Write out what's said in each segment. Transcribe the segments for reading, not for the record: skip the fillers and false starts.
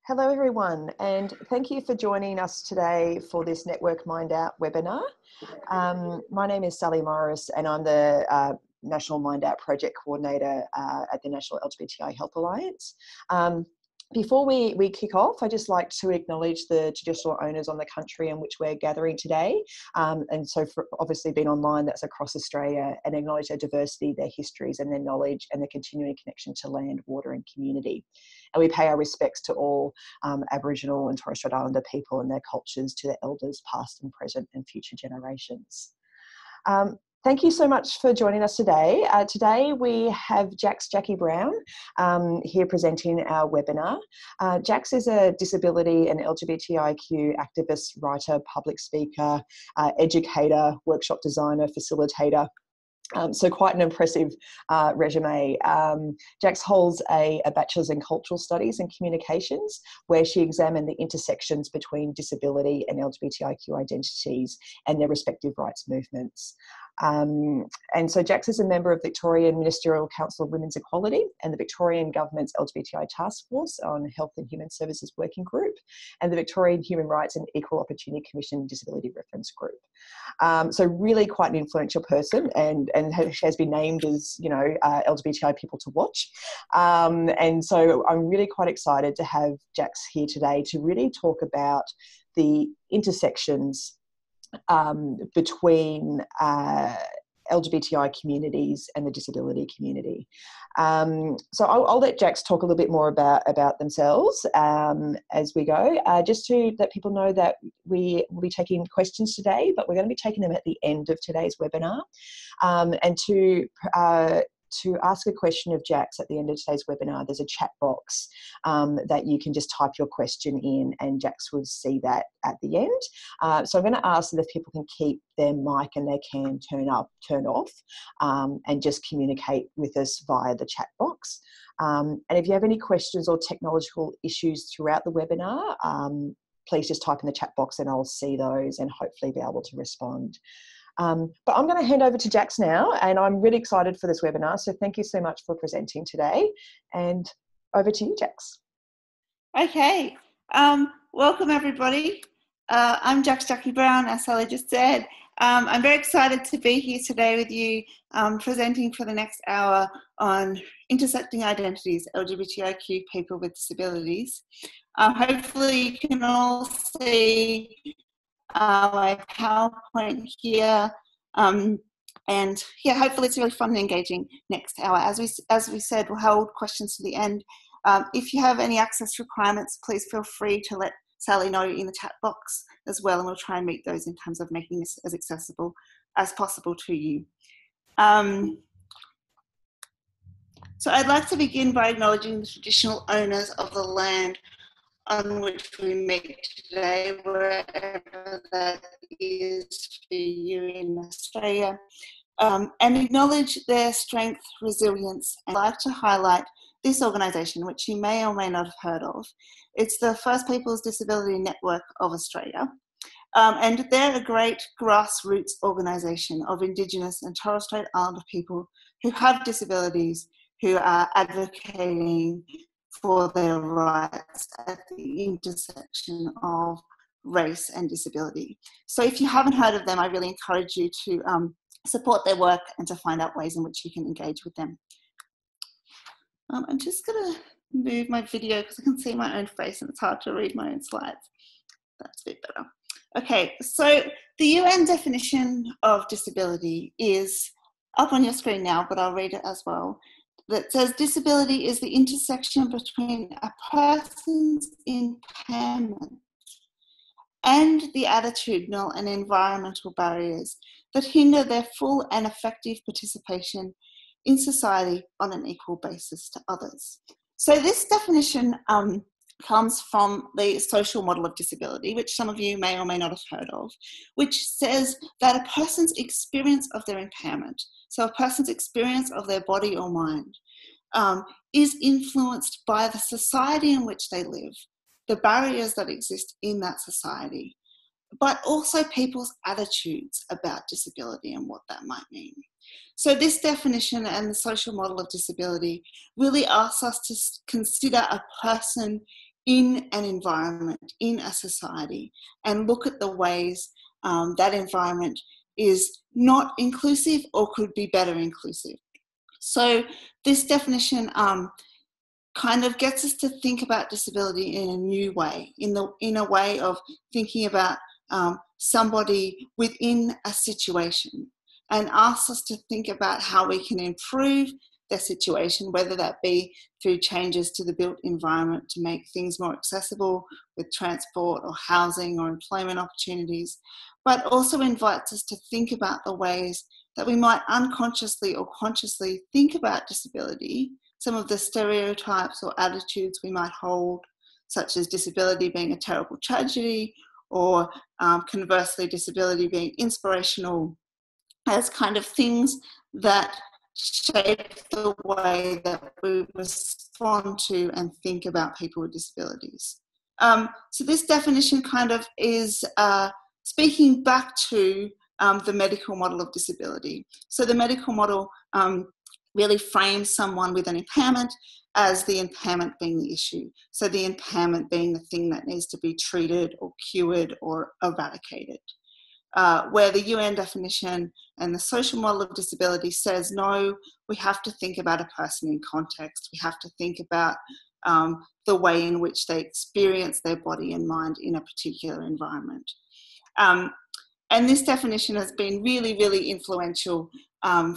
Hello everyone, and thank you for joining us today for this Network Mind Out webinar. My name is Sally Morris and I'm the National Mind Out Project Coordinator at the National LGBTI Health Alliance. Before we kick off, I'd just like to acknowledge the traditional owners on the country in which we're gathering today. And so for obviously being online, that's across Australia, and acknowledge their diversity, their histories and their knowledge and their continuing connection to land, water and community. And we pay our respects to all Aboriginal and Torres Strait Islander people and their cultures, to their elders past and present and future generations. Thank you so much for joining us today. Today we have Jax Jacki Brown here presenting our webinar. Jax is a disability and LGBTIQ activist, writer, public speaker, educator, workshop designer, facilitator. So quite an impressive resume. Jax holds a bachelor's in cultural studies and communications, where she examined the intersections between disability and LGBTIQ identities and their respective rights movements. And so Jax is a member of Victorian Ministerial Council of Women's Equality and the Victorian Government's LGBTI taskforce on Health and Human Services Working Group and the Victorian Human Rights and Equal Opportunity Commission Disability Reference Group. So really quite an influential person, and has been named as, you know, LGBTI people to watch. And so I'm really quite excited to have Jax here today to really talk about the intersections between LGBTI communities and the disability community. So I'll let Jax talk a little bit more about themselves as we go, just to let people know that we will be taking questions today, but we're going to be taking them at the end of today's webinar. And to ask a question of Jax at the end of today's webinar, there's a chat box that you can just type your question in, and Jax will see that at the end. So I'm going to ask that if people can keep their mic and their cam turn off, and just communicate with us via the chat box. And if you have any questions or technological issues throughout the webinar, please just type in the chat box and I'll see those and hopefully be able to respond. But I'm going to hand over to Jax now, and I'm really excited for this webinar. So thank you so much for presenting today, and over to you, Jax. Okay, welcome everybody. I'm Jax Jacki Brown, as Sally just said. I'm very excited to be here today with you, presenting for the next hour on intersecting identities, LGBTIQ people with disabilities. Hopefully you can all see my PowerPoint here, and yeah, hopefully it's a really fun and engaging next hour. As we said, we'll hold questions to the end. If you have any access requirements, please feel free to let Sally know in the chat box as well, and we'll try and meet those in terms of making this as accessible as possible to you. So I'd like to begin by acknowledging the traditional owners of the land on which we meet today, wherever that is for you in Australia, and acknowledge their strength, resilience. And I'd like to highlight this organisation, which you may or may not have heard of. It's the First Peoples Disability Network of Australia, and they're a great grassroots organisation of Indigenous and Torres Strait Islander people who have disabilities, who are advocating for their rights at the intersection of race and disability. So if you haven't heard of them, I really encourage you to support their work and to find out ways in which you can engage with them. I'm just going to move my video because I can see my own face and it's hard to read my own slides. That's a bit better. Okay, so the UN definition of disability is up on your screen now, but I'll read it as well. That says disability is the intersection between a person's impairment and the attitudinal and environmental barriers that hinder their full and effective participation in society on an equal basis to others. So this definition comes from the social model of disability, which some of you may or may not have heard of, which says that a person's experience of their impairment, so a person's experience of their body or mind, is influenced by the society in which they live, the barriers that exist in that society, but also people's attitudes about disability and what that might mean. So this definition and the social model of disability really asks us to consider a person in an environment, in a society, and look at the ways that environment is not inclusive or could be better inclusive. So this definition kind of gets us to think about disability in a new way, in a way of thinking about somebody within a situation, and asks us to think about how we can improve their situation, whether that be through changes to the built environment to make things more accessible with transport or housing or employment opportunities, but also invites us to think about the ways that we might unconsciously or consciously think about disability, some of the stereotypes or attitudes we might hold, such as disability being a terrible tragedy, or conversely disability being inspirational, as kind of things that shape the way that we respond to and think about people with disabilities. So this definition kind of is speaking back to the medical model of disability. So the medical model really frames someone with an impairment as the impairment being the issue. So the impairment being the thing that needs to be treated or cured or eradicated. Where the UN definition and the social model of disability says, no, we have to think about a person in context. We have to think about the way in which they experience their body and mind in a particular environment. And this definition has been really, really influential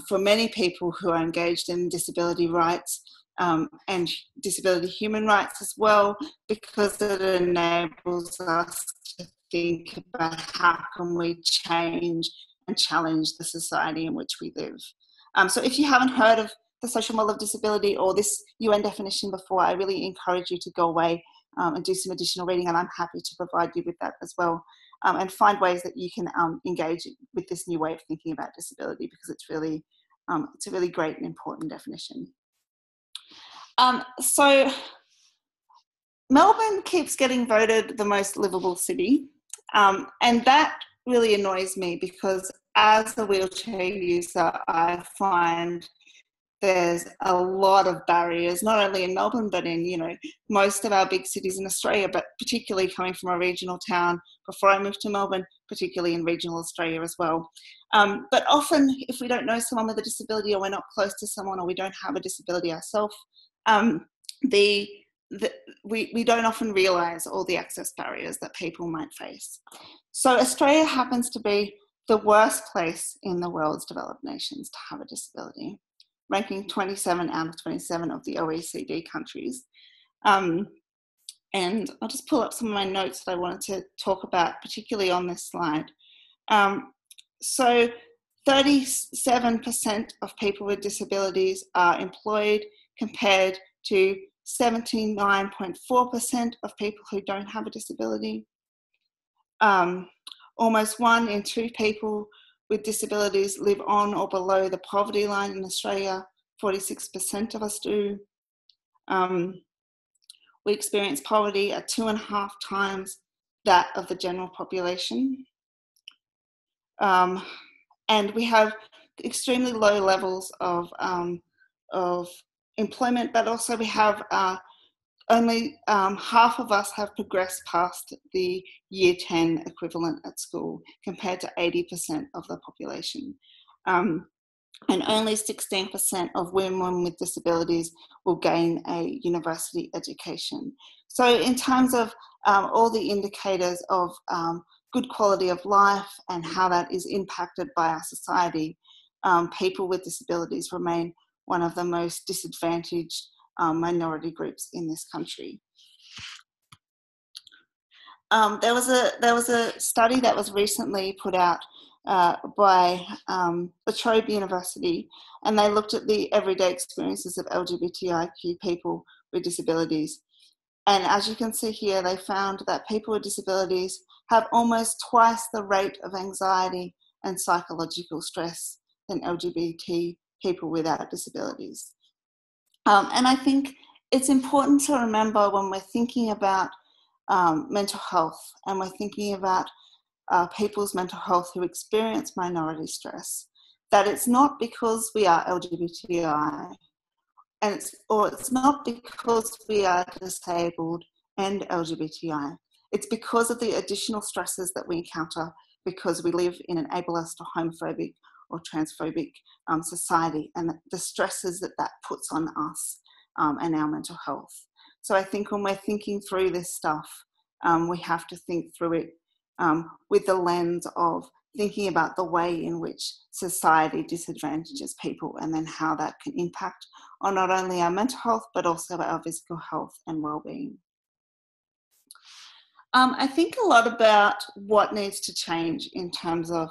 for many people who are engaged in disability rights and disability human rights as well, because it enables us to think about how can we change and challenge the society in which we live. So if you haven't heard of the social model of disability or this UN definition before, I really encourage you to go away and do some additional reading, and I'm happy to provide you with that as well, and find ways that you can engage with this new way of thinking about disability, because it's a really great and important definition. So Melbourne keeps getting voted the most livable city, and that really annoys me, because as a wheelchair user, I find there's a lot of barriers, not only in Melbourne, but in, most of our big cities in Australia, but particularly coming from a regional town before I moved to Melbourne, particularly in regional Australia as well. But often, if we don't know someone with a disability, or we're not close to someone, or we don't have a disability ourselves, we don't often realise all the access barriers that people might face. So Australia happens to be the worst place in the world's developed nations to have a disability, ranking 27 out of 27 of the OECD countries. And I'll just pull up some of my notes that I wanted to talk about, particularly on this slide. So 37% of people with disabilities are employed, compared to 79.4% of people who don't have a disability. Almost 1 in 2 people with disabilities live on or below the poverty line in Australia. 46% of us do. We experience poverty at 2.5 times that of the general population. And we have extremely low levels of employment, but also we have only half of us have progressed past the year 10 equivalent at school, compared to 80% of the population. And only 16% of women with disabilities will gain a university education. So in terms of all the indicators of good quality of life and how that is impacted by our society, people with disabilities remain one of the most disadvantaged minority groups in this country. There was a study that was recently put out by the Troupe University, and they looked at the everyday experiences of LGBTIQ people with disabilities. And as you can see here, they found that people with disabilities have almost twice the rate of anxiety and psychological stress than LGBT people without disabilities. And I think it's important to remember, when we're thinking about mental health, and we're thinking about people's mental health who experience minority stress, that it's not because we are LGBTI, and it's not because we are disabled and LGBTI. It's because of the additional stresses that we encounter because we live in an ableist or homophobic or transphobic society, and the stresses that that puts on us and our mental health. So I think when we're thinking through this stuff, we have to think through it with the lens of thinking about the way in which society disadvantages people, and then how that can impact on not only our mental health, but also our physical health and well-being. I think a lot about what needs to change in terms of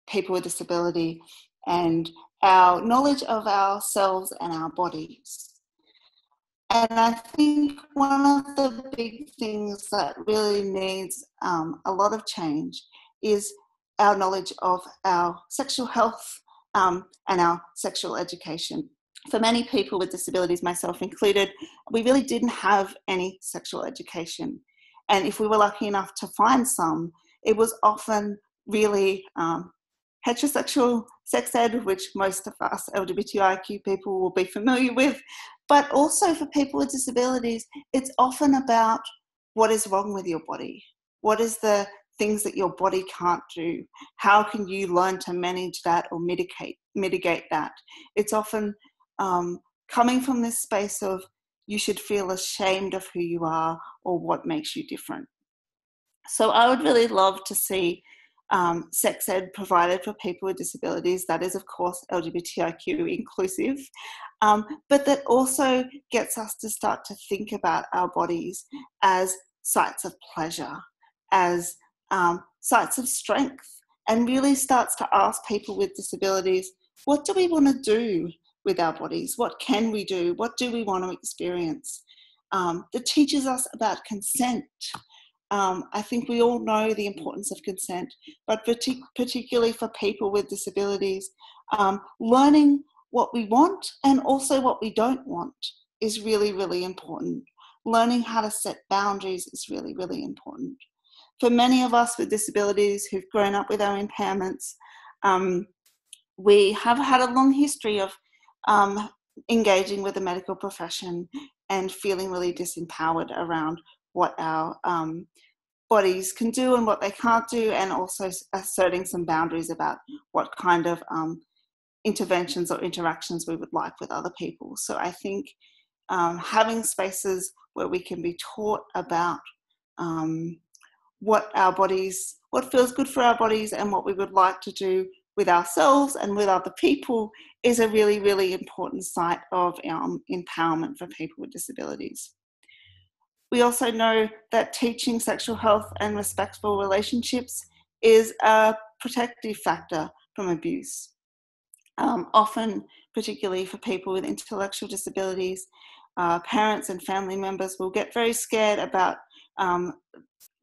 people with disability and our knowledge of ourselves and our bodies. And I think one of the big things that really needs a lot of change is our knowledge of our sexual health and our sexual education. For many people with disabilities, myself included, we really didn't have any sexual education. And if we were lucky enough to find some, it was often really heterosexual sex ed, which most of us LGBTIQ people will be familiar with. But also for people with disabilities, it's often about what is wrong with your body. What is the things that your body can't do? How can you learn to manage that or mitigate that? It's often coming from this space of you should feel ashamed of who you are or what makes you different. So I would really love to see sex ed provided for people with disabilities. That is, of course, LGBTIQ inclusive, but that also gets us to start to think about our bodies as sites of pleasure, as sites of strength, and really starts to ask people with disabilities, what do we want to do with our bodies? What can we do? What do we want to experience? That teaches us about consent. I think we all know the importance of consent, but particularly for people with disabilities, learning what we want and also what we don't want is really, really important. Learning how to set boundaries is really, really important. For many of us with disabilities who've grown up with our impairments, we have had a long history of engaging with the medical profession and feeling really disempowered around what our bodies can do and what they can't do, and also asserting some boundaries about what kind of interventions or interactions we would like with other people. So I think having spaces where we can be taught about what feels good for our bodies and what we would like to do with ourselves and with other people is a really, really important site of empowerment for people with disabilities. We also know that teaching sexual health and respectful relationships is a protective factor from abuse. Often, particularly for people with intellectual disabilities, parents and family members will get very scared about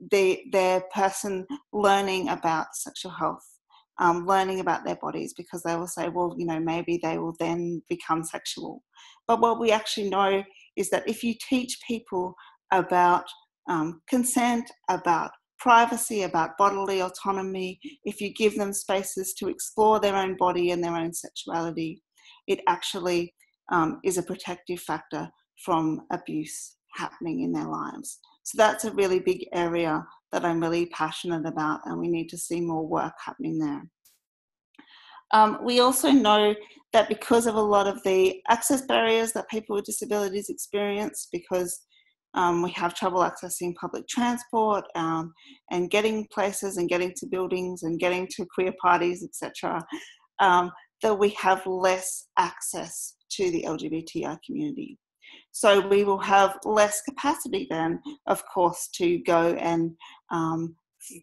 their person learning about sexual health, learning about their bodies, because they will say, well, maybe they will then become sexual. But what we actually know is that if you teach people about consent, about privacy, about bodily autonomy, if you give them spaces to explore their own body and their own sexuality, it actually is a protective factor from abuse happening in their lives. So that's a really big area that I'm really passionate about, and we need to see more work happening there. We also know that because of a lot of the access barriers that people with disabilities experience, because we have trouble accessing public transport and getting places and getting to buildings and getting to queer parties, etc., that we have less access to the LGBTI community. So we will have less capacity then, of course, to go and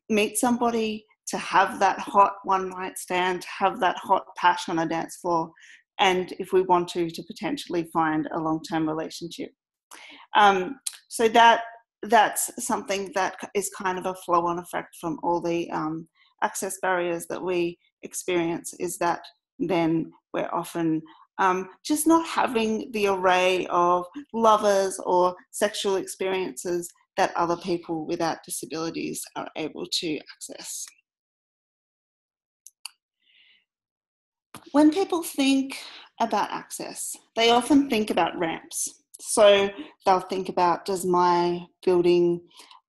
meet somebody, to have that hot one-night stand, to have that hot passion on a dance floor, and if we want to potentially find a long-term relationship. So that's something that is kind of a flow-on effect from all the access barriers that we experience, is that then we're often just not having the array of lovers or sexual experiences that other people without disabilities are able to access. When people think about access, they often think about ramps. So they'll think about, does my building,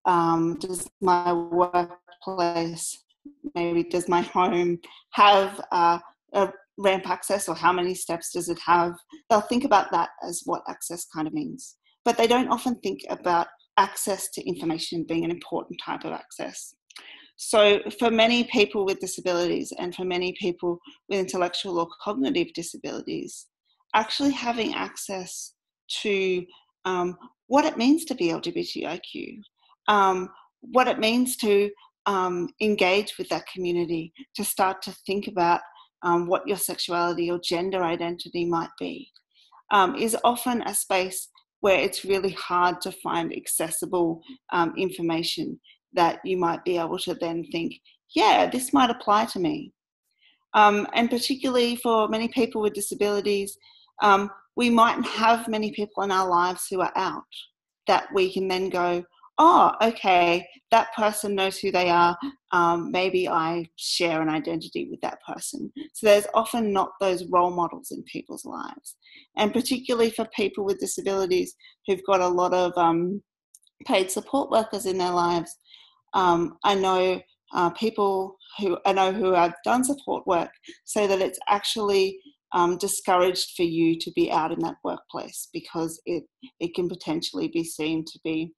does my workplace, maybe does my home have a ramp access, or how many steps does it have? They'll think about that as what access kind of means. But they don't often think about access to information being an important type of access. So for many people with disabilities, and for many people with intellectual or cognitive disabilities, actually having access to what it means to be LGBTIQ, what it means to engage with that community, to start to think about what your sexuality or gender identity might be, is often a space where it's really hard to find accessible information that you might be able to then think, yeah, this might apply to me. And particularly for many people with disabilities, we mightn't have many people in our lives who are out that we can then go, oh, okay, that person knows who they are. Maybe I share an identity with that person. So there's often not those role models in people's lives. And particularly for people with disabilities who've got a lot of paid support workers in their lives, I know people who have done support work say that it's actually discouraged for you to be out in that workplace, because it can potentially be seen to be,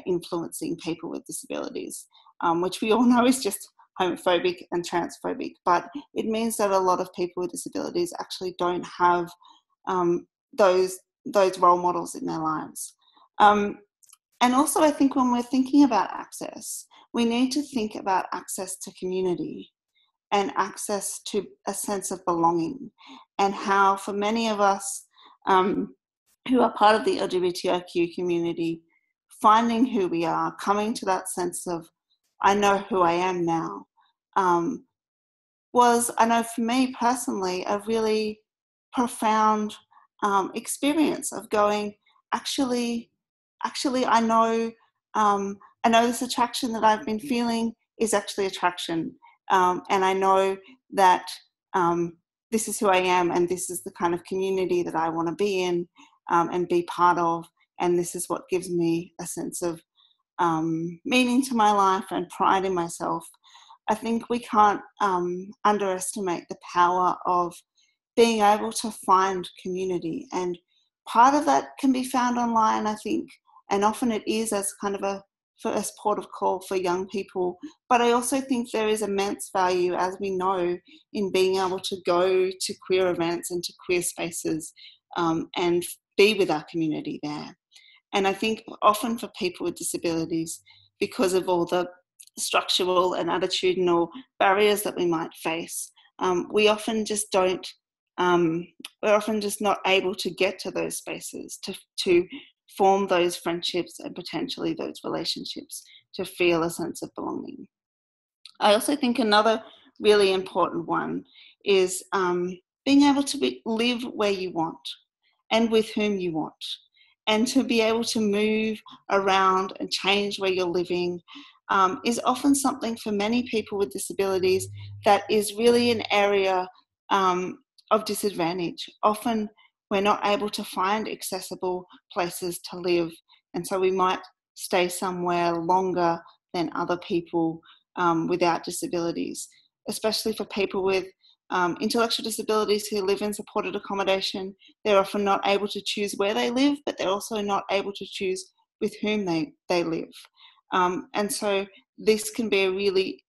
influencing people with disabilities, which we all know is just homophobic and transphobic. But it means that a lot of people with disabilities actually don't have those role models in their lives. And also, I think when we're thinking about access, we need to think about access to community and access to a sense of belonging, and how for many of us who are part of the LGBTIQ community, finding who we are, coming to that sense of, I know who I am now, was, I know for me personally, a really profound experience of going, actually, I know this attraction that I've been feeling is actually attraction, and I know that this is who I am, and this is the kind of community that I want to be in and be part of, and this is what gives me a sense of meaning to my life and pride in myself. I think we can't underestimate the power of being able to find community, and part of that can be found online, I think, and often it is as kind of a first port of call for young people. But I also think there is immense value, as we know, in being able to go to queer events and to queer spaces and be with our community there. And I think often for people with disabilities, because of all the structural and attitudinal barriers that we might face, we often just don't, we're often just not able to get to those spaces to form those friendships and potentially those relationships, to feel a sense of belonging. I also think another really important one is being able to live where you want and with whom you want, and to be able to move around and change where you're living is often something for many people with disabilities that is really an area of disadvantage. Often we're not able to find accessible places to live, and so we might stay somewhere longer than other people without disabilities, especially for people with intellectual disabilities who live in supported accommodation. They're often not able to choose where they live, but they're also not able to choose with whom they live. And so this can be a really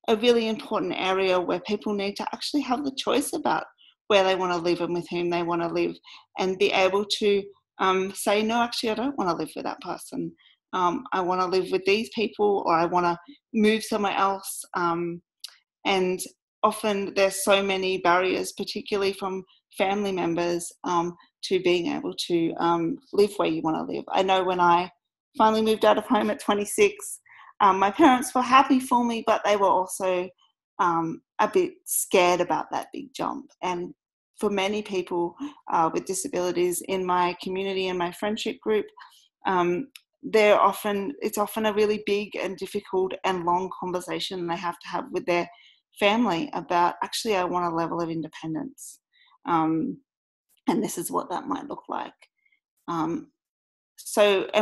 important area where people need to actually have the choice about where they want to live and with whom they want to live, and be able to say, no, actually, I don't want to live with that person. I want to live with these people, or I want to move somewhere else. And often there's so many barriers, particularly from family members, to being able to live where you want to live. I know when I finally moved out of home at 26, my parents were happy for me, but they were also a bit scared about that big jump. And for many people with disabilities in my community and my friendship group, it's often a really big and difficult and long conversation they have to have with their family about, actually, I want a level of independence, and this is what that might look like. And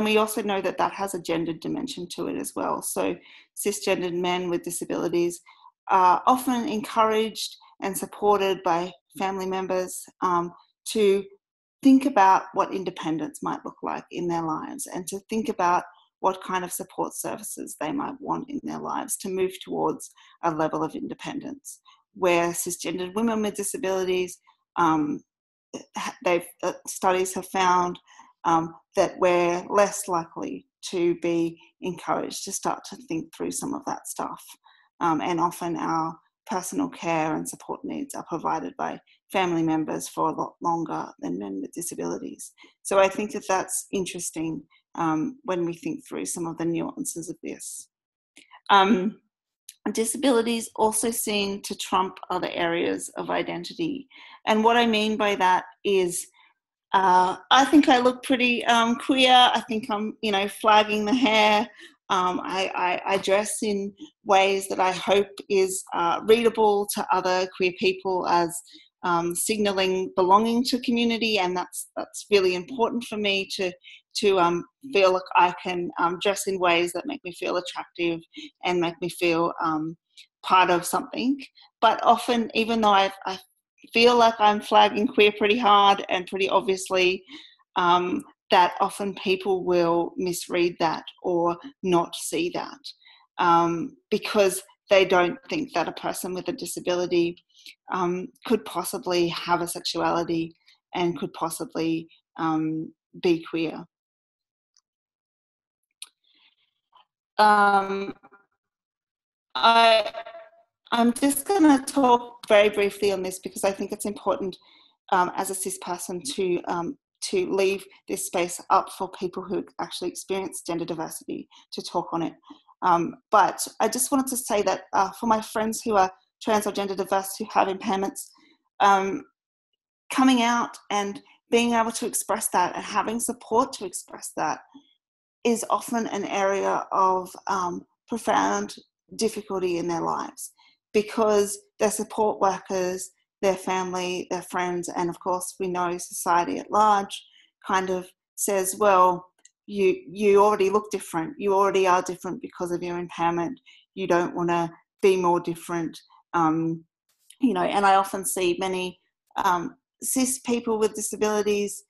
we also know that that has a gendered dimension to it as well. So cisgendered men with disabilities are often encouraged and supported by family members to think about what independence might look like in their lives, and to think about what kind of support services they might want in their lives to move towards a level of independence. Where cisgendered women with disabilities, studies have found that we're less likely to be encouraged to start to think through some of that stuff. And often our personal care and support needs are provided by family members for a lot longer than men with disabilities. So I think that that's interesting when we think through some of the nuances of this. Disabilities also seem to trump other areas of identity. And what I mean by that is I think I look pretty queer. I think I'm, flagging the hair. I dress in ways that I hope is readable to other queer people as signalling belonging to community, and that's really important for me to feel like I can dress in ways that make me feel attractive and make me feel part of something. But often, even though I feel like I'm flagging queer pretty hard and pretty obviously, that often people will misread that or not see that because they don't think that a person with a disability could possibly have a sexuality and could possibly be queer. I'm just going to talk very briefly on this because I think it's important as a cis person to leave this space up for people who actually experience gender diversity to talk on it. But I just wanted to say that for my friends who are trans or gender diverse who have impairments, coming out and being able to express that and having support to express that is often an area of profound difficulty in their lives, because their support workers, their family, their friends, and of course we know society at large kind of says, well, you already look different, you already are different because of your impairment, you don't want to be more different, and I often see many cis people with disabilities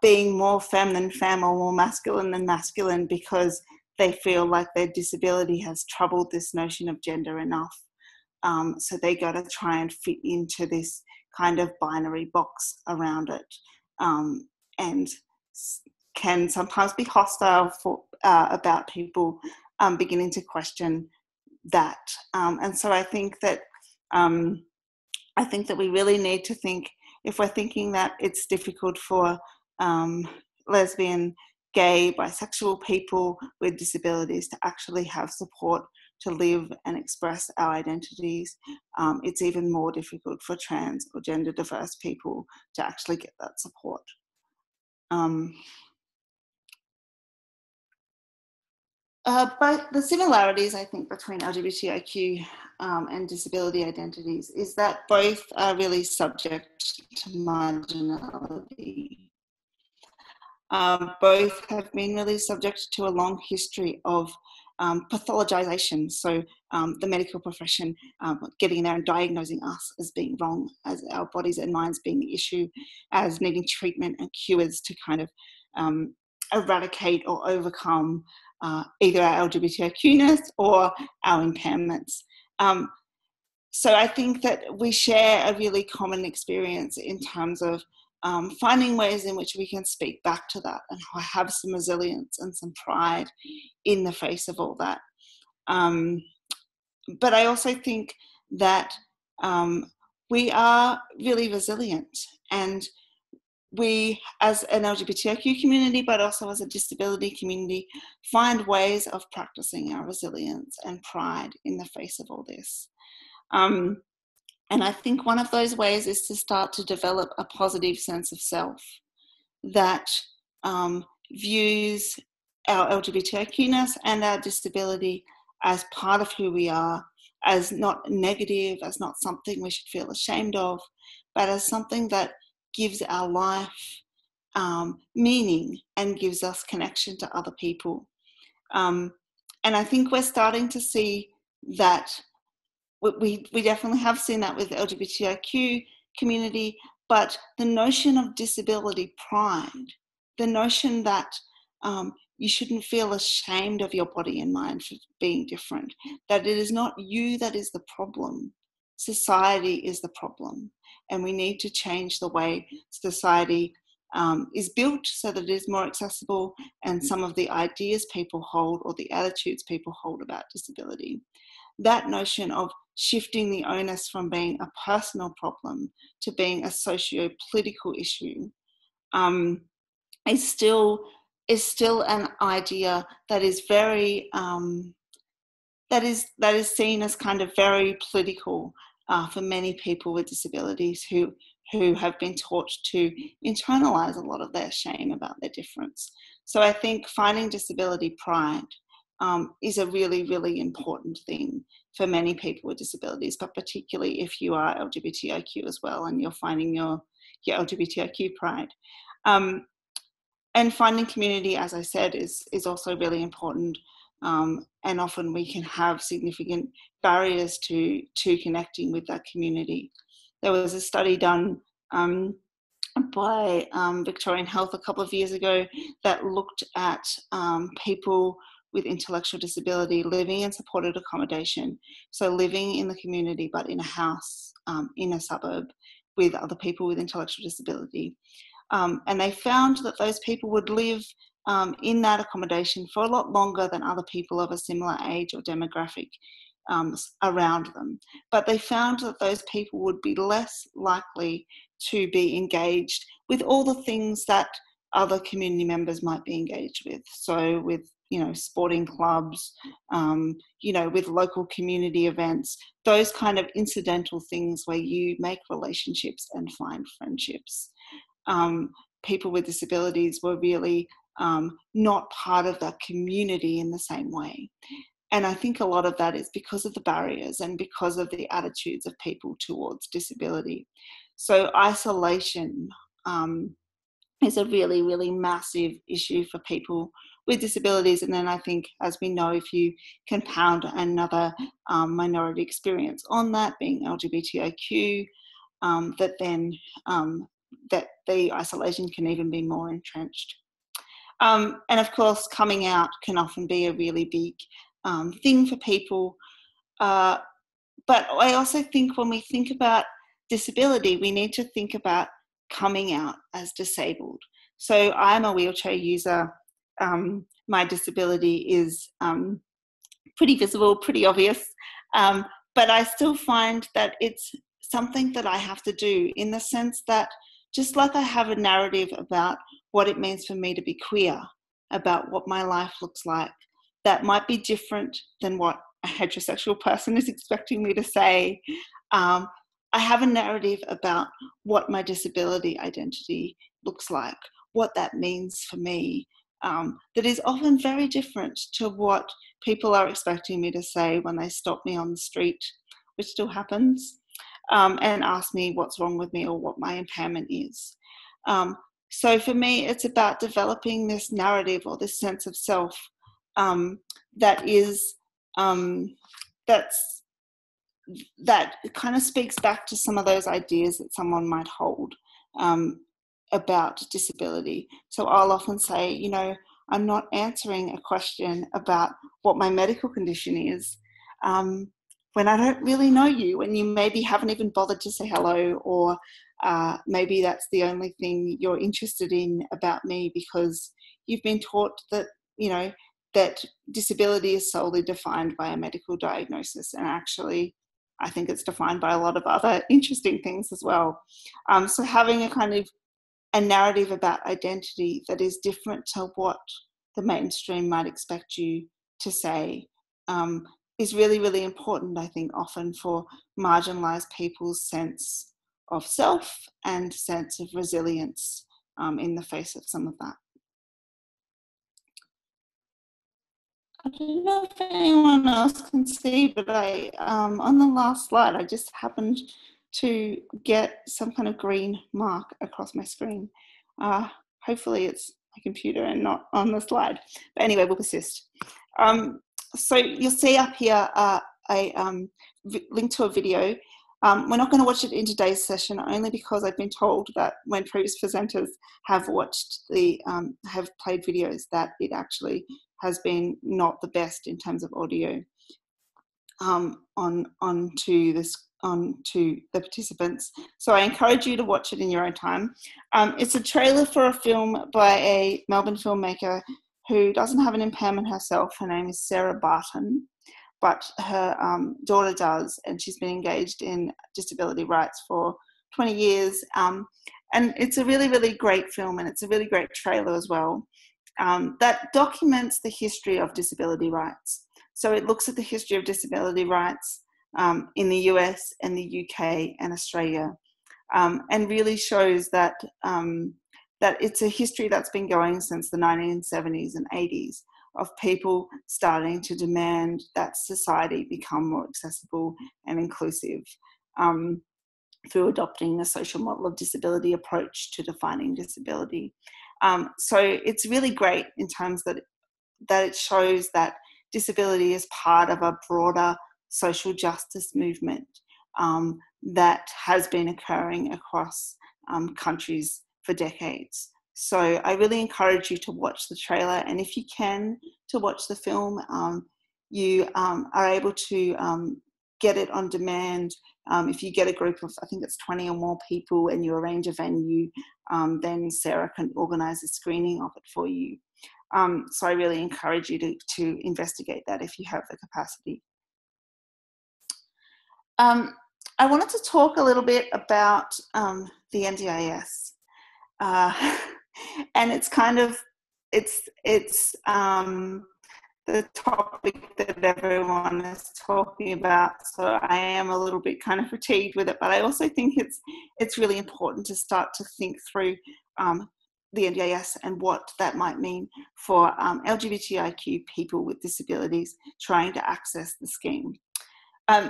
being more femme than femme or more masculine than masculine because they feel like their disability has troubled this notion of gender enough. So they got to try and fit into this kind of binary box around it, and can sometimes be hostile about people beginning to question that. And so I think that we really need to think, if we're thinking that it's difficult for lesbian, gay, bisexual people with disabilities to actually have support to live and express our identities, it's even more difficult for trans or gender diverse people to actually get that support. But the similarities, I think, between LGBTIQ and disability identities is that both are really subject to marginality. Both have been really subject to a long history of pathologization. So the medical profession getting there and diagnosing us as being wrong, as our bodies and minds being the issue, as needing treatment and cures to kind of eradicate or overcome either our LGBTIQness or our impairments. So I think that we share a really common experience in terms of finding ways in which we can speak back to that and have some resilience and some pride in the face of all that. But I also think that we are really resilient, and we as an LGBTIQ community, but also as a disability community, find ways of practicing our resilience and pride in the face of all this. And I think one of those ways is to start to develop a positive sense of self that views our LGBTIQness and our disability as part of who we are, as not negative, as not something we should feel ashamed of, but as something that gives our life meaning and gives us connection to other people. And I think we're starting to see that. We definitely have seen that with the LGBTIQ community, but the notion of disability pride, the notion that you shouldn't feel ashamed of your body and mind for being different, that it is not you that is the problem, society is the problem, and we need to change the way society is built so that it is more accessible, and some of the ideas people hold or the attitudes people hold about disability. That notion of shifting the onus from being a personal problem to being a socio-political issue is still an idea that is very that is seen as kind of very political for many people with disabilities who have been taught to internalize a lot of their shame about their difference. So I think finding disability pride is a really, really important thing for many people with disabilities, but particularly if you are LGBTIQ as well and you're finding your LGBTIQ pride. And finding community, as I said, is also really important. And often we can have significant barriers to connecting with that community. There was a study done by Victorian Health a couple of years ago that looked at people with intellectual disability living in supported accommodation, so living in the community but in a house in a suburb with other people with intellectual disability. And they found that those people would live in that accommodation for a lot longer than other people of a similar age or demographic around them. But they found that those people would be less likely to be engaged with all the things that other community members might be engaged with. So with, sporting clubs, with local community events, those kind of incidental things where you make relationships and find friendships. People with disabilities were really not part of that community in the same way. And I think a lot of that is because of the barriers and because of the attitudes of people towards disability. So isolation is a really, really massive issue for people with disabilities. And then I think, as we know, if you compound another minority experience on that, being LGBTIQ, that the isolation can even be more entrenched. And of course, coming out can often be a really big thing for people. But I also think when we think about disability, we need to think about coming out as disabled. So I'm a wheelchair user. My disability is pretty visible, pretty obvious. But I still find that it's something that I have to do, in the sense that just like I have a narrative about what it means for me to be queer, about what my life looks like, that might be different than what a heterosexual person is expecting me to say. I have a narrative about what my disability identity looks like, what that means for me, that is often very different to what people are expecting me to say when they stop me on the street, which still happens, and ask me what's wrong with me or what my impairment is. So for me, it's about developing this narrative or this sense of self that kind of speaks back to some of those ideas that someone might hold about disability. So I'll often say, I'm not answering a question about what my medical condition is when I don't really know you, and you maybe haven't even bothered to say hello, or maybe that's the only thing you're interested in about me because you've been taught that, that disability is solely defined by a medical diagnosis. And actually, I think it's defined by a lot of other interesting things as well. So having a kind of a narrative about identity that is different to what the mainstream might expect you to say is really, really important, I think, often for marginalised people's sense of self and sense of resilience in the face of some of that. I don't know if anyone else can see, but I on the last slide, I just happened to get some kind of green mark across my screen. hopefully it's my computer and not on the slide. But anyway, we'll persist. So you'll see up here a link to a video. We're not going to watch it in today's session, only because I've been told that when previous presenters have watched have played videos, that it actually has been not the best in terms of audio onto the participants. So I encourage you to watch it in your own time. It's a trailer for a film by a Melbourne filmmaker who doesn't have an impairment herself. Her name is Sarah Barton, but her daughter does, and she's been engaged in disability rights for 20 years. And it's a really, really great film, and it's a really great trailer as well, that documents the history of disability rights. So it looks at the history of disability rights in the US and the UK and Australia, and really shows that that it's a history that's been going since the 1970s and 80s of people starting to demand that society become more accessible and inclusive through adopting a social model of disability approach to defining disability. So it's really great in terms that it shows that disability is part of a broader social justice movement that has been occurring across countries for decades. So I really encourage you to watch the trailer, and if you can, to watch the film. You are able to get it on demand. If you get a group of, I think it's 20 or more people, and you arrange a venue, then Sarah can organise a screening of it for you. So I really encourage you to investigate that if you have the capacity. I wanted to talk a little bit about the NDIS. And it's kind of, it's the topic that everyone is talking about. So I am a little bit kind of fatigued with it, but I also think it's really important to start to think through the NDIS and what that might mean for LGBTIQ people with disabilities trying to access the scheme.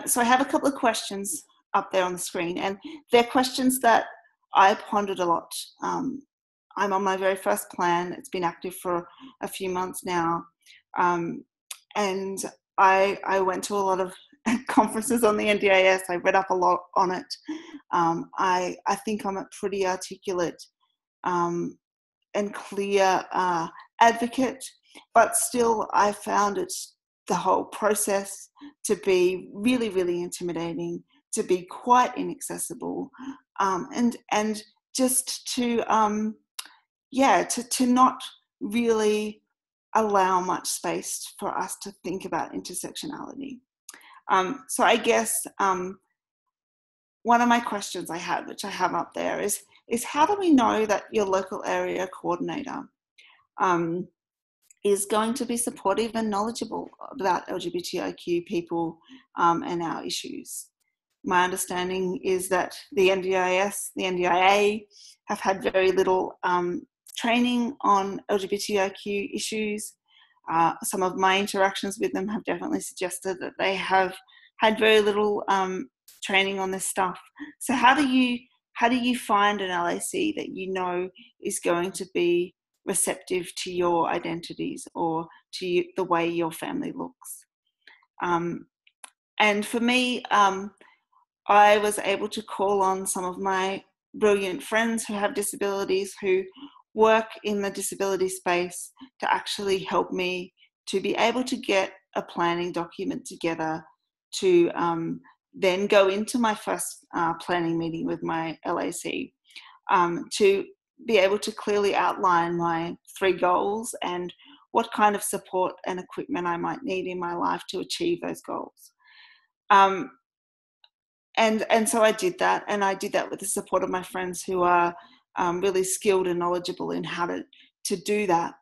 So I have a couple of questions up there on the screen, and they're questions that I pondered a lot. I'm on my very first plan. It's been active for a few months now. And I went to a lot of conferences on the NDIS. I read up a lot on it. I think I'm a pretty articulate and clear advocate, but still I found the whole process to be really, really intimidating, to be quite inaccessible, and just to not really allow much space for us to think about intersectionality. So I guess one of my questions I had, which I have up there, is how do we know that your local area coordinator is going to be supportive and knowledgeable about LGBTIQ people and our issues? My understanding is that the NDIS, the NDIA have had very little training on LGBTIQ issues. Some of my interactions with them have definitely suggested that they have had very little training on this stuff. So how do you find an LAC that you know is going to be receptive to your identities or to the way your family looks? And for me, I was able to call on some of my brilliant friends who have disabilities, who work in the disability space, to actually help me to be able to get a planning document together to then go into my first planning meeting with my LAC, to be able to clearly outline my 3 goals and what kind of support and equipment I might need in my life to achieve those goals. And so I did that, and I did that with the support of my friends who are really skilled and knowledgeable in how to do that.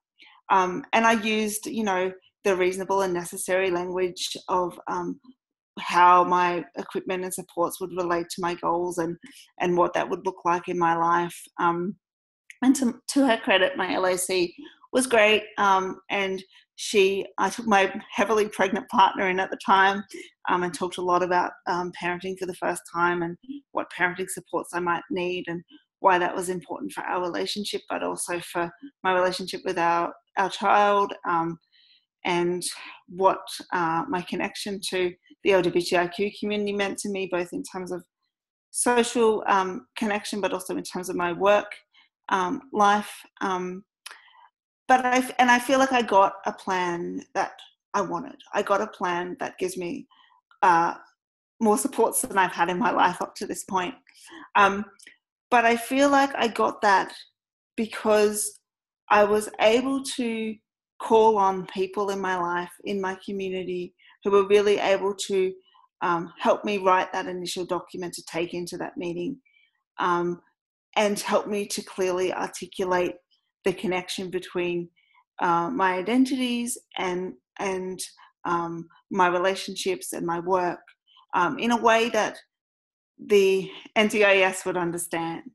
And I used, the reasonable and necessary language of how my equipment and supports would relate to my goals and what that would look like in my life. And to her credit, my LAC was great, and I took my heavily pregnant partner in at the time, and talked a lot about parenting for the first time and what parenting supports I might need and why that was important for our relationship, but also for my relationship with our child, and what my connection to the LGBTIQ community meant to me, both in terms of social connection, but also in terms of my work life. But I feel like I got a plan that I wanted. I got a plan that gives me more supports than I've had in my life up to this point. But I feel like I got that because I was able to call on people in my life, in my community, who were really able to help me write that initial document to take into that meeting, and help me to clearly articulate the connection between my identities and my relationships and my work in a way that the NDIS would understand.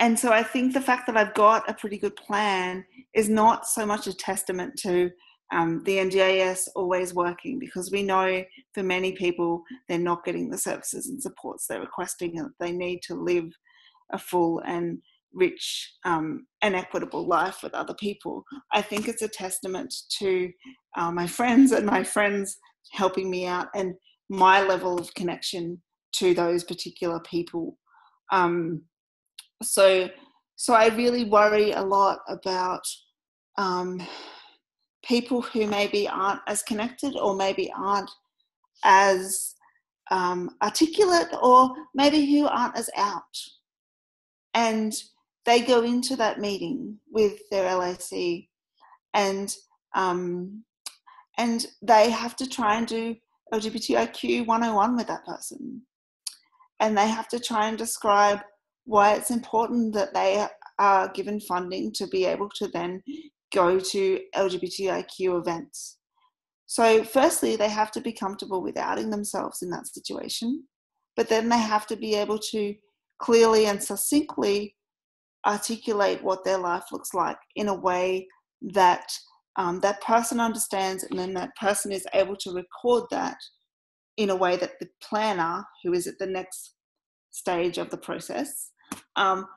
And so I think the fact that I've got a pretty good plan is not so much a testament to the NDIS always working, because we know for many people they're not getting the services and supports they're requesting, and they need to live a full and rich and equitable life with other people. I think it's a testament to my friends and my friends helping me out, and my level of connection to those particular people. So I really worry a lot about people who maybe aren't as connected, or maybe aren't as articulate, or maybe who aren't as out. And they go into that meeting with their LAC, and they have to try and do LGBTIQ 101 with that person. And they have to try and describe why it's important that they are given funding to be able to then go to LGBTIQ events. So firstly, they have to be comfortable with outing themselves in that situation, but then they have to be able to clearly and succinctly articulate what their life looks like in a way that that person understands, and then that person is able to record that in a way that the planner, who is at the next stage of the process,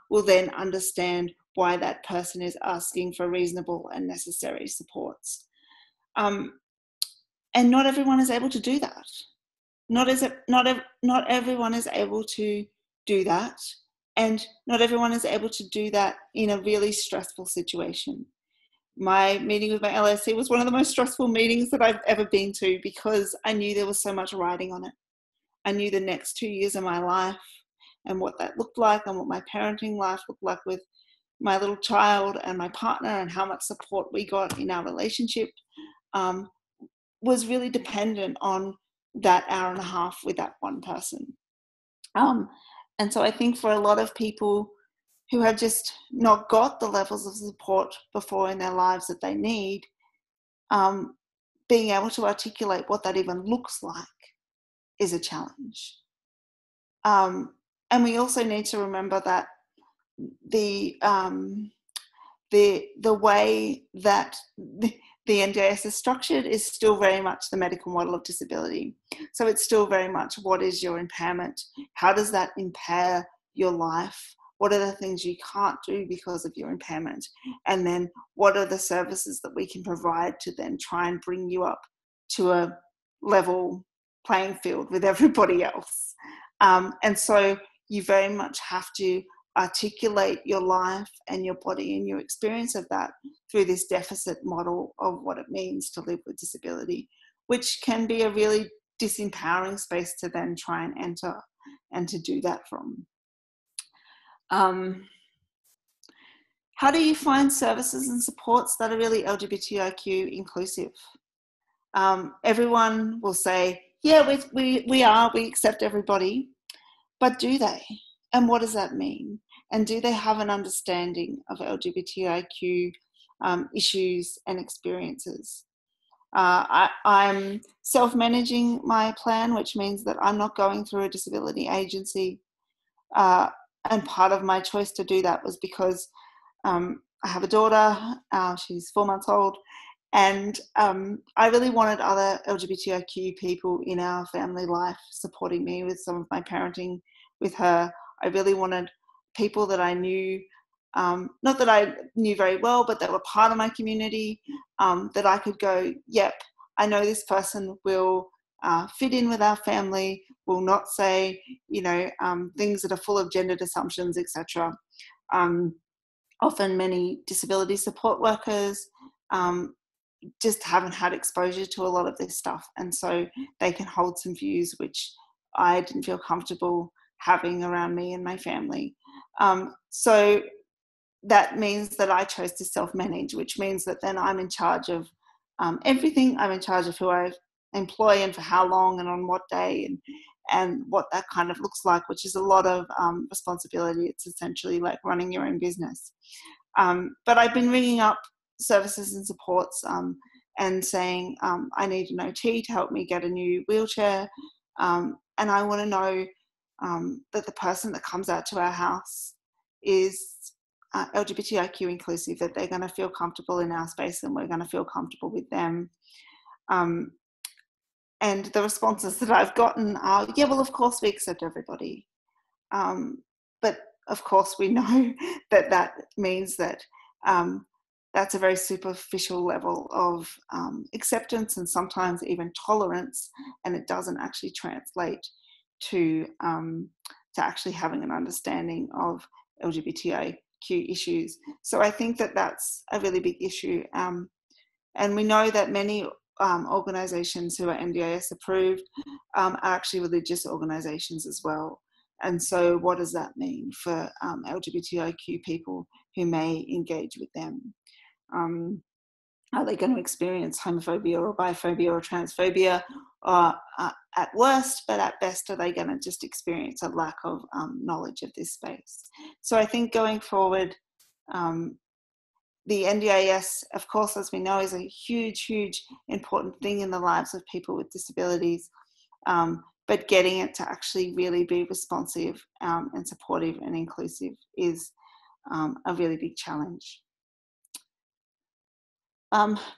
will then understand why that person is asking for reasonable and necessary supports. And not everyone is able to do that. Not everyone is able to do that, and not everyone is able to do that in a really stressful situation. My meeting with my LAC was one of the most stressful meetings that I've ever been to, because I knew there was so much riding on it. I knew the next 2 years of my life and what that looked like, and what my parenting life looked like with my little child and my partner, and how much support we got in our relationship was really dependent on that hour and a half with that one person. And so I think for a lot of people who have just not got the levels of support before in their lives that they need, being able to articulate what that even looks like is a challenge. And we also need to remember that the way that the NDIS is structured is still very much the medical model of disability. So it's still very much, what is your impairment? How does that impair your life? What are the things you can't do because of your impairment? And then what are the services that we can provide to then try and bring you up to a level playing field with everybody else? And so you very much have to articulate your life and your body and your experience of that through this deficit model of what it means to live with disability, which can be a really disempowering space to then try and enter and to do that from. How do you find services and supports that are really LGBTIQ inclusive? Everyone will say, yeah, we accept everybody, but do they? And what does that mean? And do they have an understanding of LGBTIQ issues and experiences? I'm self-managing my plan, which means that I'm not going through a disability agency. And part of my choice to do that was because I have a daughter, she's 4 months old, and I really wanted other LGBTIQ people in our family life supporting me with some of my parenting with her. I really wanted people that I knew, not that I knew very well, but that were part of my community, that I could go, yep, I know this person will fit in with our family, will not say, things that are full of gendered assumptions, etc. Often many disability support workers just haven't had exposure to a lot of this stuff, and so they can hold some views which I didn't feel comfortable having around me and my family. So that means that I chose to self-manage, which means that then I'm in charge of everything. I'm in charge of who I employ and for how long and on what day, and what that kind of looks like, which is a lot of responsibility. It's essentially like running your own business. But I've been ringing up services and supports and saying, I need an OT to help me get a new wheelchair. And I want to know that the person that comes out to our house is LGBTIQ inclusive, that they're going to feel comfortable in our space and we're going to feel comfortable with them. And the responses that I've gotten are, yeah, well, of course we accept everybody. But of course we know that means that that's a very superficial level of acceptance and sometimes even tolerance, and it doesn't actually translate to actually having an understanding of LGBTIQ issues. So I think that that's a really big issue. And we know that many organisations who are NDIS approved are actually religious organisations as well. And so what does that mean for LGBTIQ people who may engage with them? Are they going to experience homophobia or biphobia or transphobia at worst, but at best are they going to just experience a lack of knowledge of this space? So I think going forward, the NDIS, of course, as we know, is a huge, huge important thing in the lives of people with disabilities, but getting it to actually really be responsive and supportive and inclusive is a really big challenge.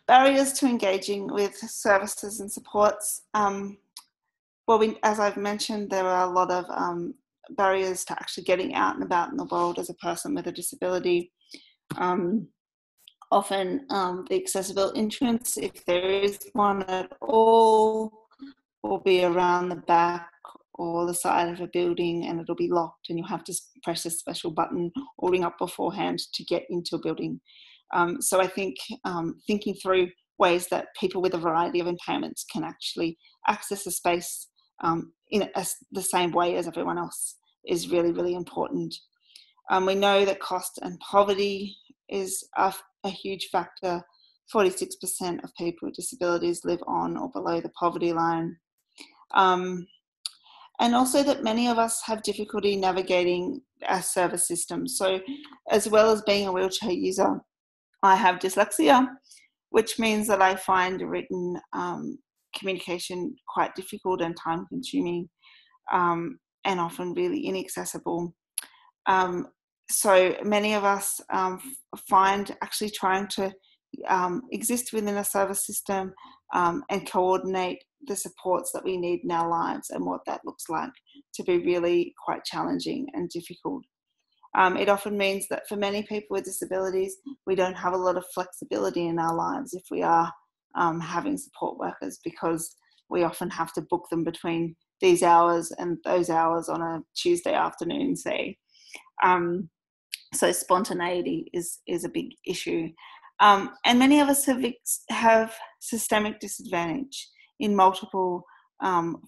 Barriers to engaging with services and supports. As I've mentioned, there are a lot of barriers to actually getting out and about in the world as a person with a disability. Often the accessible entrance, if there is one at all, will be around the back or the side of a building, and it'll be locked and you'll have to press a special button or ring up beforehand to get into a building. So I think thinking through ways that people with a variety of impairments can actually access a space in the same way as everyone else is really, really important. We know that cost and poverty is a huge factor. 46% of people with disabilities live on or below the poverty line. And also that many of us have difficulty navigating our service system. So as well as being a wheelchair user, I have dyslexia, which means that I find written communication quite difficult and time consuming and often really inaccessible. So many of us find actually trying to exist within a service system and coordinate the supports that we need in our lives and what that looks like to be really quite challenging and difficult. It often means that for many people with disabilities, we don't have a lot of flexibility in our lives if we are having support workers, because we often have to book them between these hours and those hours on a Tuesday afternoon, say. So spontaneity is a big issue. And many of us have systemic disadvantage in multiple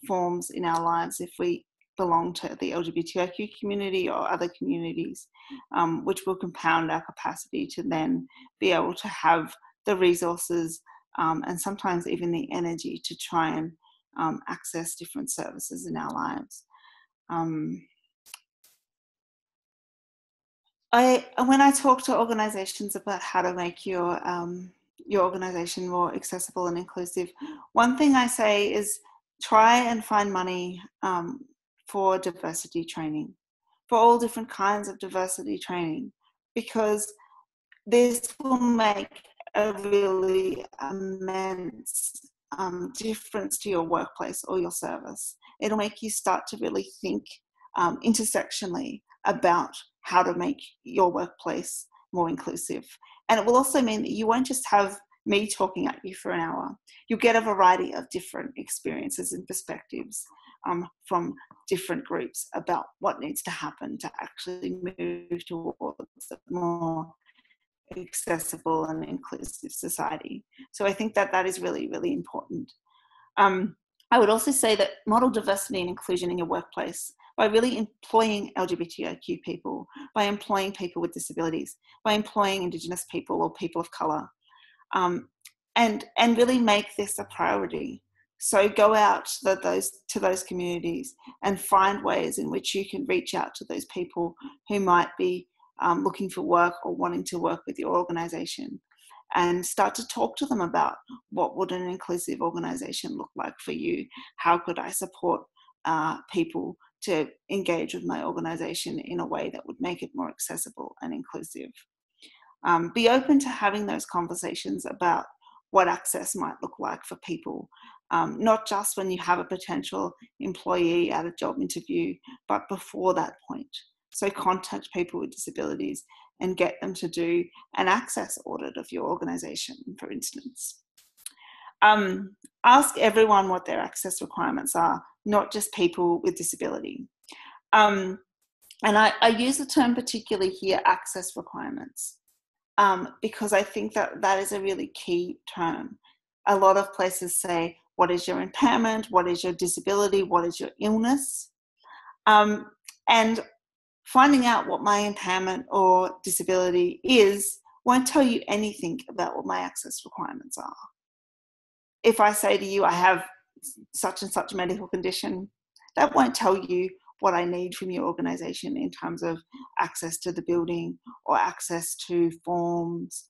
forms in our lives if we belong to the LGBTIQ community or other communities, which will compound our capacity to then be able to have the resources and sometimes even the energy to try and access different services in our lives. When I talk to organisations about how to make your organisation more accessible and inclusive, one thing I say is try and find money for diversity training, for all different kinds of diversity training, because this will make a really immense difference to your workplace or your service. It'll make you start to really think intersectionally about how to make your workplace more inclusive. And it will also mean that you won't just have me talking at you for an hour. You'll get a variety of different experiences and perspectives from different groups about what needs to happen to actually move towards a more accessible and inclusive society. So I think that that is really, really important. I would also say that model diversity and inclusion in your workplace by really employing LGBTIQ people, by employing people with disabilities, by employing Indigenous people or people of colour, and really make this a priority. So go out to those communities and find ways in which you can reach out to those people who might be looking for work or wanting to work with your organisation, and start to talk to them about what would an inclusive organisation look like for you. How could I support people to engage with my organisation in a way that would make it more accessible and inclusive? Be open to having those conversations about what access might look like for people, not just when you have a potential employee at a job interview, but before that point. So contact people with disabilities and get them to do an access audit of your organisation, for instance. Ask everyone what their access requirements are, not just people with disability. And I use the term particularly here, access requirements, because I think that that is a really key term. A lot of places say, what is your impairment? What is your disability? What is your illness? And finding out what my impairment or disability is won't tell you anything about what my access requirements are. If I say to you, I have such and such medical condition, that won't tell you what I need from your organisation in terms of access to the building or access to forms,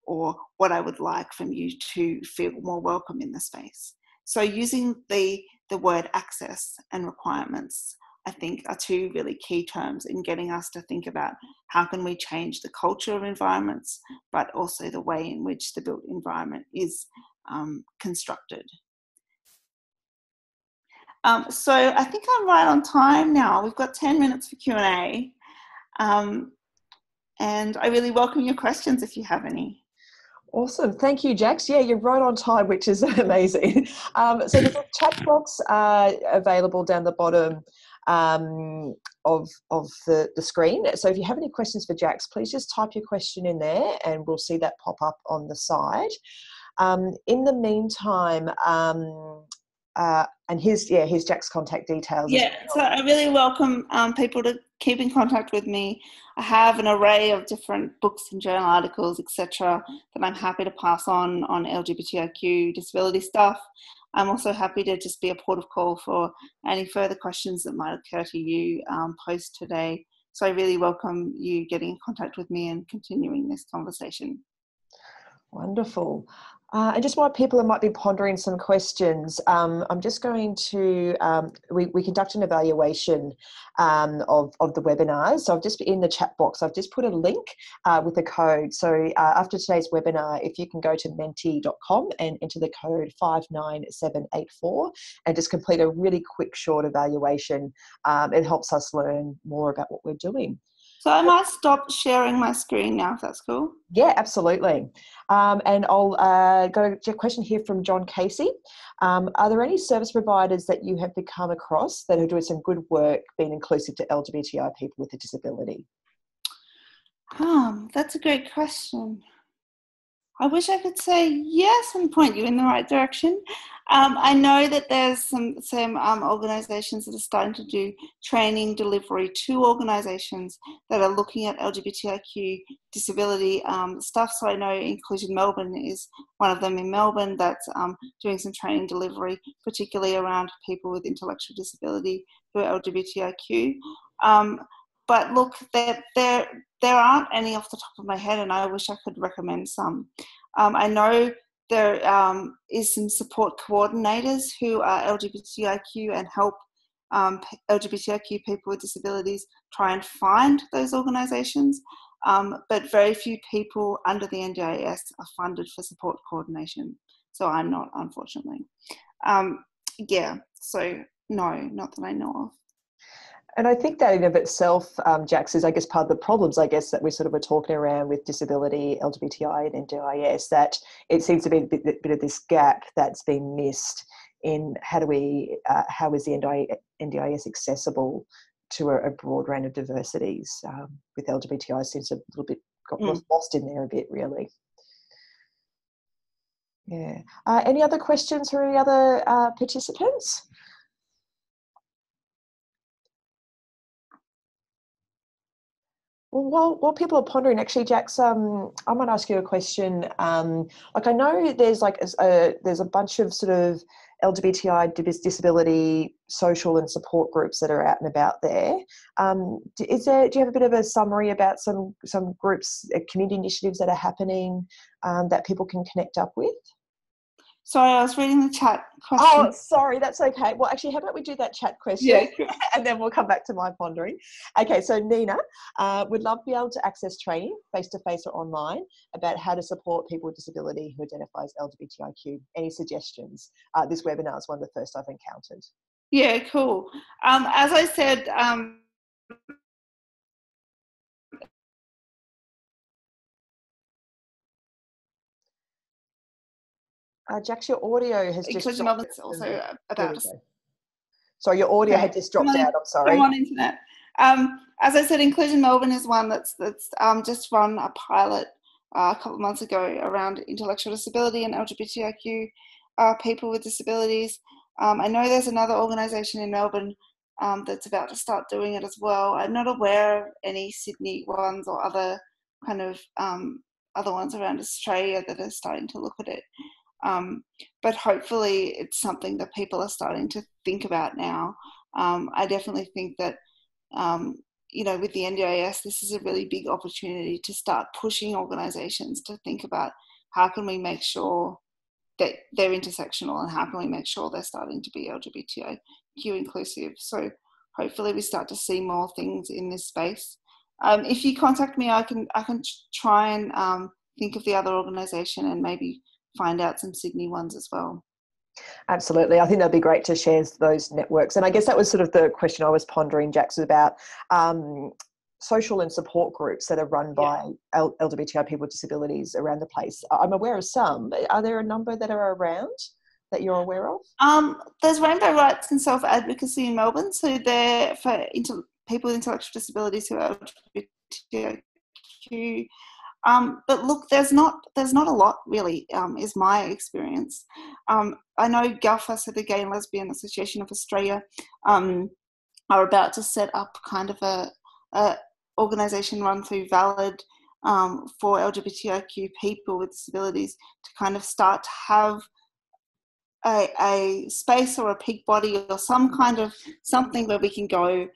or what I would like from you to feel more welcome in the space. So using the word access and requirements, I think, are two really key terms in getting us to think about how can we change the culture of environments, but also the way in which the built environment is constructed. So I think I'm right on time now. We've got 10 minutes for Q&A. And I really welcome your questions if you have any. Awesome. Thank you, Jax. Yeah, you're right on time, which is amazing. So there's a chat box available down the bottom of the screen. So if you have any questions for Jax, please just type your question in there and we'll see that pop up on the side. In the meantime, and here's Jack's contact details. Yeah, so I really welcome people to keep in contact with me. I have an array of different books and journal articles, etc., that I'm happy to pass on LGBTIQ disability stuff. I'm also happy to just be a port of call for any further questions that might occur to you post today. So I really welcome you getting in contact with me and continuing this conversation. Wonderful. And just while people might be pondering some questions, I'm just going to, we conduct an evaluation of the webinars. So I've just, in the chat box, I've just put a link with a code. So after today's webinar, if you can go to menti.com and enter the code 59784 and just complete a really quick, short evaluation, it helps us learn more about what we're doing. So I might stop sharing my screen now, if that's cool. Yeah, absolutely. And I'll go to a question here from John Casey. Are there any service providers that you have come across that are doing some good work being inclusive to LGBTI people with a disability? That's a great question. I wish I could say yes and point you in the right direction. I know that there's some organisations that are starting to do training delivery to organisations that are looking at LGBTIQ disability stuff. So I know Inclusion Melbourne is one of them in Melbourne that's doing some training delivery, particularly around people with intellectual disability who are LGBTIQ. But look, there aren't any off the top of my head, and I wish I could recommend some. I know there is some support coordinators who are LGBTIQ and help LGBTIQ people with disabilities try and find those organisations, but very few people under the NDIS are funded for support coordination. So I'm not, unfortunately. Yeah, so no, not that I know of. And I think that in of itself, Jax, is I guess part of the problems, I guess, that we sort of were talking around with disability, LGBTI and NDIS, that it seems to be a bit of this gap that's been missed in how is the NDIS accessible to a broad range of diversities. With LGBTI, seems a little bit got lost in there a bit, really. Yeah. Any other questions for any other participants? Well, while people are pondering, actually, Jax, I might ask you a question. Like, I know there's there's a bunch of sort of LGBTI disability social and support groups that are out and about there. Do you have a bit of a summary about some groups, community initiatives that are happening that people can connect up with? Sorry, I was reading the chat question. Oh, sorry, that's okay. Well, actually, how about we do that chat question and then we'll come back to my pondering. Okay, so Nina, would love to be able to access training face-to-face or online about how to support people with disability who identify as LGBTIQ. Any suggestions? This webinar is one of the first I've encountered. Yeah, cool. As I said, Jax, your audio has just Inclusion dropped. Melbourne's also about. Sorry, your audio had just dropped out. I'm sorry. Come on, internet. As I said, Inclusion Melbourne is one that's just run a pilot a couple of months ago around intellectual disability and LGBTIQ people with disabilities. I know there's another organisation in Melbourne that's about to start doing it as well. I'm not aware of any Sydney ones or other kind of other ones around Australia that are starting to look at it. But hopefully it's something that people are starting to think about now. I definitely think that, with the NDIS, this is a really big opportunity to start pushing organisations to think about how can we make sure that they're intersectional and how can we make sure they're starting to be LGBTIQ inclusive. So hopefully we start to see more things in this space. If you contact me, I can try and think of the other organisation and maybe find out some Sydney ones as well. Absolutely. I think that'd be great to share those networks. And I guess that was sort of the question I was pondering, Jax, about social and support groups that are run by LGBTI people with disabilities around the place. I'm aware of some, but are there a number that are around that you're aware of? There's Rainbow Rights and Self-Advocacy in Melbourne. So they're for people with intellectual disabilities who are LGBTIQ. But look, there's not a lot really, is my experience. I know GAFA, so the Gay and Lesbian Association of Australia, are about to set up kind of a organisation run through Valid for LGBTIQ people with disabilities to kind of start to have a space or a peak body or some kind of something where we can go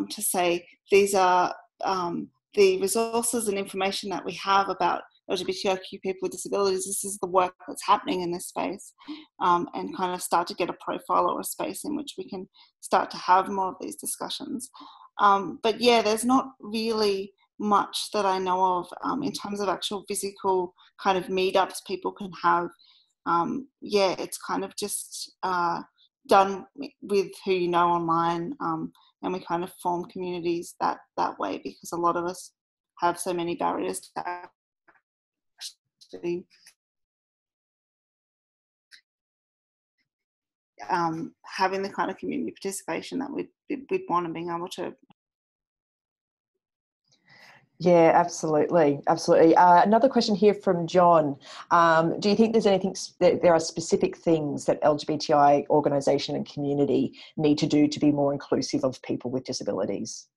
to say these are the resources and information that we have about LGBTIQ people with disabilities. This is the work that's happening in this space, and kind of start to get a profile or a space in which we can start to have more of these discussions. But yeah, there's not really much that I know of in terms of actual physical kind of meetups people can have. It's kind of just done with who you know online, and we kind of form communities that way, because a lot of us have so many barriers to actually having the kind of community participation that we'd want and being able to. Yeah, absolutely. Another question here from John. Do you think there's anything that there are specific things that LGBTI organisation and community need to do to be more inclusive of people with disabilities?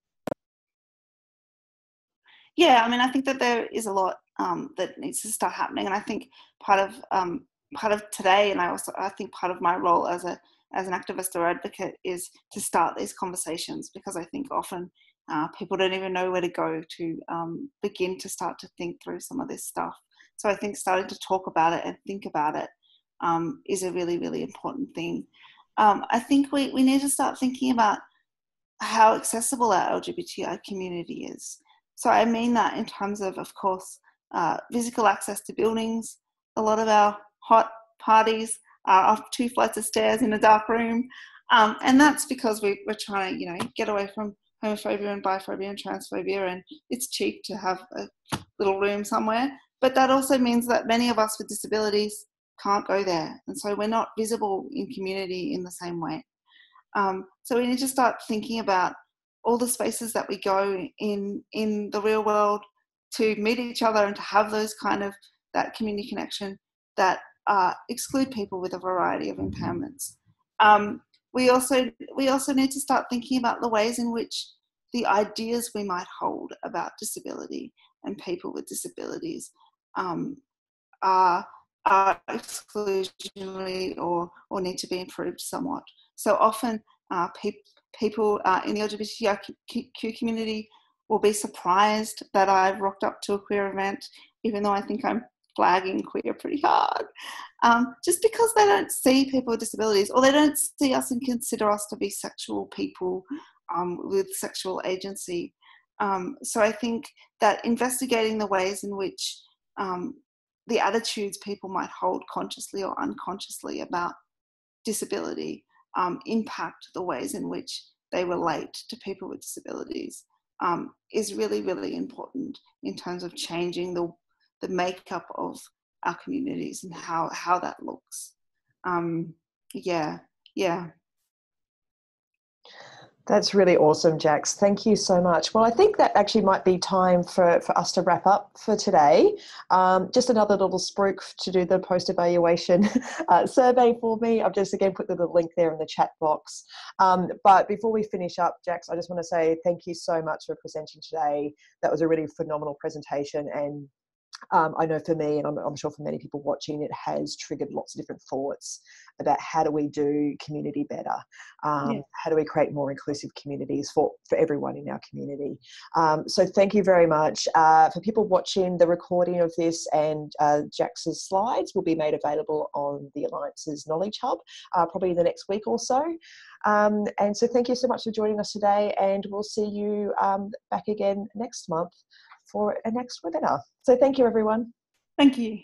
Yeah, I mean, I think that there is a lot that needs to start happening, and I think part of today, and I think part of my role as an activist or advocate is to start these conversations, because I think often people don't even know where to go to begin to start to think through some of this stuff. So I think starting to talk about it and think about it is a really, really important thing. I think we need to start thinking about how accessible our LGBTI community is. So I mean that in terms of course, physical access to buildings. A lot of our hot parties are up 2 flights of stairs in a dark room. And that's because we're trying to, get away from homophobia and biphobia and transphobia, and it's cheap to have a little room somewhere. But that also means that many of us with disabilities can't go there, and so we're not visible in community in the same way. So we need to start thinking about all the spaces that we go in the real world to meet each other and to have those kind of, that community connection that exclude people with a variety of impairments. We also need to start thinking about the ways in which the ideas we might hold about disability and people with disabilities are exclusionary or need to be improved somewhat. So often people in the LGBTIQ community will be surprised that I've rocked up to a queer event, even though I think I'm flagging queer pretty hard, just because they don't see people with disabilities, or they don't see us and consider us to be sexual people with sexual agency. So I think that investigating the ways in which the attitudes people might hold consciously or unconsciously about disability impact the ways in which they relate to people with disabilities is really, really important in terms of changing the makeup of our communities and how that looks. Yeah. That's really awesome, Jax. Thank you so much. Well, I think that actually might be time for us to wrap up for today. Just another little spruik to do the post-evaluation survey for me. I've just again put the little link there in the chat box. But before we finish up, Jax, I just want to say thank you so much for presenting today. That was a really phenomenal presentation, and I know for me, and I'm sure for many people watching, it has triggered lots of different thoughts about how do we do community better? How do we create more inclusive communities for everyone in our community? So thank you very much. For people watching, the recording of this and Jax's slides will be made available on the Alliance's Knowledge Hub, probably in the next week or so. And so thank you so much for joining us today, and we'll see you back again next month for a next webinar. So thank you, everyone. Thank you.